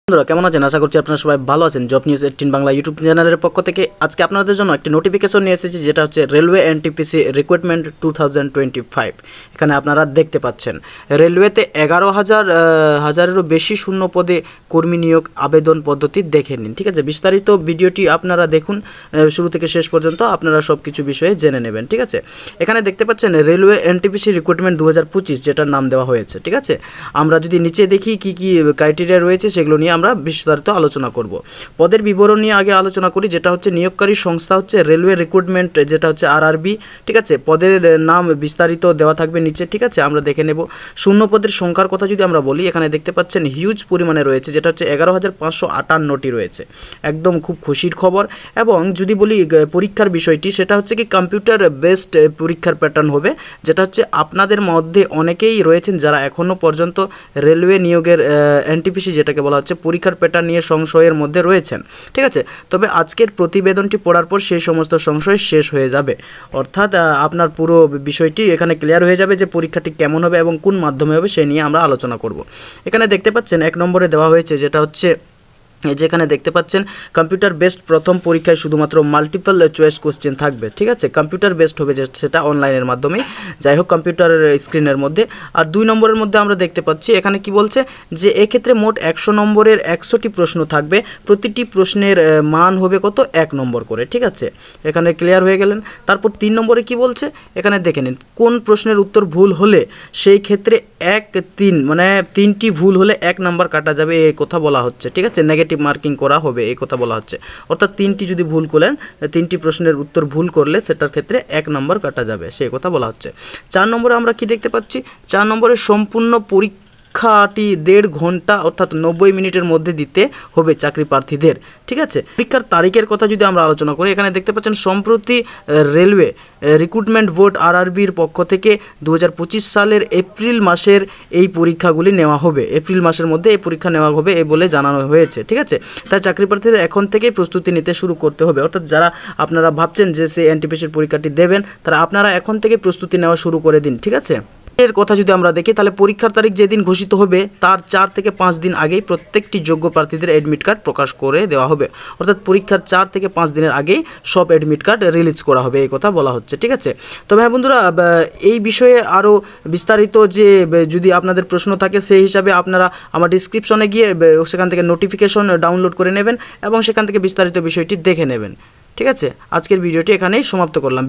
বন্ধুরা কেমন আছেন? আশা করছি আপনারা সবাই ভালো আছেন। জব নিউজ 18 বাংলা ইউটিউব চ্যানেলের পক্ষ থেকে আজকে আপনাদের জন্য একটি নোটিফিকেশন নিয়ে এসেছি, যেটা হচ্ছে রেলওয়ে এনটিপিসি রিক্রুটমেন্ট 2025। এখানে আপনারা দেখতে পাচ্ছেন রেলওয়েতে 11,000-হাজারেরও বেশি শূন্য পদে কর্মী নিয়োগ আবেদন পদ্ধতি দেখে নিন। ঠিক আছে, বিস্তারিত ভিডিওটি আপনারা দেখুন শুরু থেকে শেষ পর্যন্ত, আপনারা সব কিছু বিষয়ে জেনে নেবেন। ঠিক আছে, এখানে দেখতে পাচ্ছেন রেলওয়ে এনটিপিসি রিক্রুটমেন্ট 2025 যেটার নাম দেওয়া হয়েছে। ঠিক আছে, আমরা যদি নিচে দেখি কি কি ক্রাইটেরিয়া রয়েছে সেগুলো নিয়ে আমরা বিস্তারিত আলোচনা করব। পদের বিবরণ নিয়ে আগে আলোচনা করি, যেটা হচ্ছে নিয়োগকারী সংস্থা হচ্ছে রেলওয়ে রিক্রুটমেন্ট, যেটা হচ্ছে RRB। ঠিক আছে, পদের নাম বিস্তারিত দেওয়া থাকবে নিচে। ঠিক আছে, আমরা দেখে নেব। শূন্য পদের সংখ্যার কথা যদি আমরা বলি, এখানে দেখতে পাচ্ছেন হিউজ পরিমাণে রয়েছে, যেটা হচ্ছে 11,558টি রয়েছে। একদম খুব খুশির খবর। এবং যদি বলি পরীক্ষার বিষয়টি, সেটা হচ্ছে কি কম্পিউটার বেসড পরীক্ষার প্যাটার্ন হবে, যেটা হচ্ছে আপনাদের মধ্যে অনেকেই রয়েছেন যারা এখনও পর্যন্ত রেলওয়ে নিয়োগের এনটিপিসি যেটাকে বলা হচ্ছে পরীক্ষার প্যাটার্ন নিয়ে সংশয়ের মধ্যে রয়েছেন। ঠিক আছে, তবে আজকের প্রতিবেদনটি পড়ার পর সেই সমস্ত সংশয় শেষ হয়ে যাবে, অর্থাৎ আপনার পুরো বিষয়টি এখানে ক্লিয়ার হয়ে যাবে যে পরীক্ষাটি কেমন হবে এবং কোন মাধ্যমে হবে সে নিয়ে আমরা আলোচনা করব। এখানে দেখতে পাচ্ছেন 1 নম্বরে দেওয়া হয়েছে, যেটা হচ্ছে যেখানে দেখতে পাচ্ছেন কম্পিউটার বেসড প্রথম পরীক্ষায় শুধুমাত্র মাল্টিপল চয়েস কোশ্চেন থাকবে। ঠিক আছে, কম্পিউটার বেসড হবে সেটা অনলাইনের মাধ্যমেই, যাই হোক কম্পিউটারের স্ক্রিনের মধ্যে। আর 2 নম্বরের মধ্যে আমরা দেখতে পাচ্ছি এখানে কি বলছে, যে এক্ষেত্রে মোট 100 নম্বরের 100টি প্রশ্ন থাকবে, প্রতিটি প্রশ্নের মান হবে কত, 1 নম্বর করে। ঠিক আছে, এখানে ক্লিয়ার হয়ে গেলেন। তারপর 3 নম্বরে কি বলছে, এখানে দেখে নিন, কোন প্রশ্নের উত্তর ভুল হলে সেই ক্ষেত্রে 1-3 মানে 3টি ভুল হলে 1 নম্বর কাটা যাবে, এই কথা বলা হচ্ছে। ঠিক আছে, নেগেটিভ মার্কিং করা হবে এই কথা বলা হচ্ছে, অর্থাৎ 3টি যদি ভুল করেন, 3টি প্রশ্নের উত্তর ভুল করলে সেটার ক্ষেত্রে 1 নম্বর কাটা যাবে, সেই কথা বলা হচ্ছে। 4 নম্বরে আমরা কি দেখতে পাচ্ছি, 4 নম্বরে সম্পূর্ণ পরীক্ষাটি 1.5 ঘন্টা অর্থাৎ 90 মিনিটের মধ্যে দিতে হবে চাকরি প্রার্থীদের। ঠিক আছে, পরীক্ষার তারিখের কথা যদি আমরা আলোচনা করি, এখানে দেখতে পাচ্ছেন সম্প্রতি রেলওয়ে রিক্রুটমেন্ট বোর্ড RRBর পক্ষ থেকে 2025 সালের এপ্রিল মাসের এই পরীক্ষাগুলি নেওয়া হবে, এপ্রিল মাসের মধ্যে এই পরীক্ষা নেওয়া হবে এই বলে জানানো হয়েছে। ঠিক আছে, তাই চাকরি প্রার্থীদের এখন থেকেই প্রস্তুতি নিতে শুরু করতে হবে, অর্থাৎ যারা আপনারা ভাবছেন যে সেই এনটিপিসির পরীক্ষাটি দেবেন, তারা আপনারা এখন থেকে প্রস্তুতি নেওয়া শুরু করে দিন। ঠিক আছে, এর কথা যদি আমরা দেখি, তাহলে পরীক্ষার তারিখ যেদিন ঘোষিত হবে তার 4 থেকে 5 দিন আগেই প্রত্যেকটি যোগ্য প্রার্থীদের অ্যাডমিট কার্ড প্রকাশ করে দেওয়া হবে, অর্থাৎ পরীক্ষার 4 থেকে 5 দিনের আগেই সব অ্যাডমিট কার্ড রিলিজ করা হবে এই কথা বলা হচ্ছে। ঠিক আছে, তবে হ্যাঁ বন্ধুরা, এই বিষয়ে আরও বিস্তারিত যে যদি আপনাদের প্রশ্ন থাকে, সেই হিসাবে আপনারা আমার ডিসক্রিপশনে গিয়ে সেখান থেকে নোটিফিকেশন ডাউনলোড করে নেবেন এবং সেখান থেকে বিস্তারিত বিষয়টি দেখে নেবেন। ঠিক আছে, আজকের ভিডিওটি এখানেই সমাপ্ত করলাম।